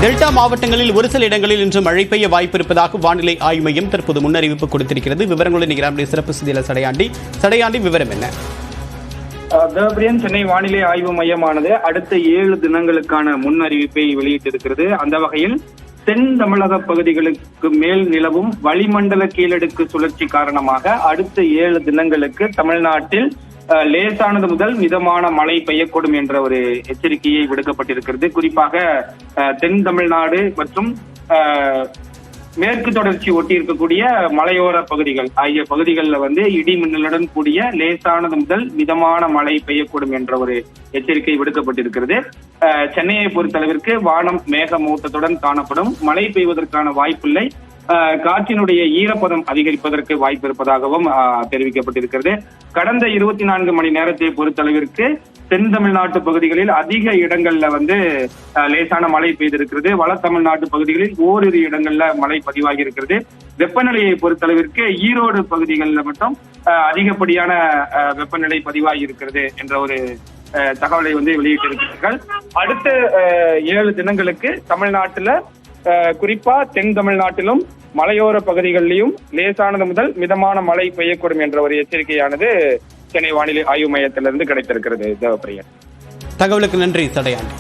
Delta மாவட்டங்களில் ஒரு சில இடங்களில் இன்று மழை பெய்ய வாய்ப்பு இருப்பதாக வானிலை ஆய்வு மையம் தற்போது முன்னறிவிப்பு கொடுத்திருக்கிறது. விவரங்களுடன் நிகழ்ச்சியுடைய சிறப்பு செய்தியாளர் சடையாண்டி விவரம் என்ன? தேவபிரியன், சென்னை வானிலை ஆய்வு மையமானது அடுத்த 7 தினங்களுக்கான முன் அறிவிப்பை வெளியிட்டிருக்கிறது. அந்த வகையில் தென் தமிழக பகுதிகளுக்கு மேல் நிலவும் வளிமண்டல கீழடுக்கு சுழற்சி காரணமாக அடுத்த 7 தினங்களுக்கு தமிழ்நாட்டில் லேசானது முதல் மிதமான மழை பெய்யக்கூடும் என்ற ஒரு எச்சரிக்கையை விடுக்கப்பட்டிருக்கிறது. குறிப்பாக தென் தமிழ்நாடு மற்றும் மேற்கு தொடர்ச்சி ஒட்டி இருக்கக்கூடிய மலையோர பகுதிகள் ஆகிய பகுதிகளில் இடி மின்னலுடன் கூடிய லேசானது முதல் மிதமான மழை பெய்யக்கூடும் என்ற ஒரு எச்சரிக்கை விடுக்கப்பட்டிருக்கிறது. சென்னையை பொறுத்தளவிற்கு வானம் மேகமூட்டத்துடன் காணப்படும், மழை பெய்வதற்கான வாய்ப்பில்லை. காற்றினுடைய ஈரப்பதம் அதிகரிப்பதற்கு வாய்ப்பு இருப்பதாகவும் தெரிவிக்கப்பட்டிருக்கிறது. கடந்த 24 மணி நேரத்தை பொறுத்தளவிற்கு தென் தமிழ்நாட்டு பகுதிகளில் அதிக இடங்கள்ல லேசான மழை பெய்திருக்கிறது. வட தமிழ்நாட்டு பகுதிகளில் ஓரிரு இடங்கள்ல மழை பதிவாகி இருக்கிறது. வெப்பநிலையை பொறுத்தளவிற்கு ஈரோடு பகுதிகளில் மட்டும் அதிகப்படியான வெப்பநிலை பதிவாகி இருக்கிறது என்ற ஒரு தகவலை வெளியிட்டிருக்கிறார்கள். அடுத்த 7 தினங்களுக்கு தமிழ்நாட்டுல குறிப்பா தென் தமிழ்நாட்டிலும் மலையோர பகுதிகளிலும் லேசானது முதல் மிதமான மழை பெய்யக்கூடும் என்ற ஒரு எச்சரிக்கையானது சென்னை வானிலை ஆய்வு மையத்திலிருந்து கிடைத்திருக்கிறது. தேவப்பிரியன், தகவலுக்கு நன்றி சடையாண்டி.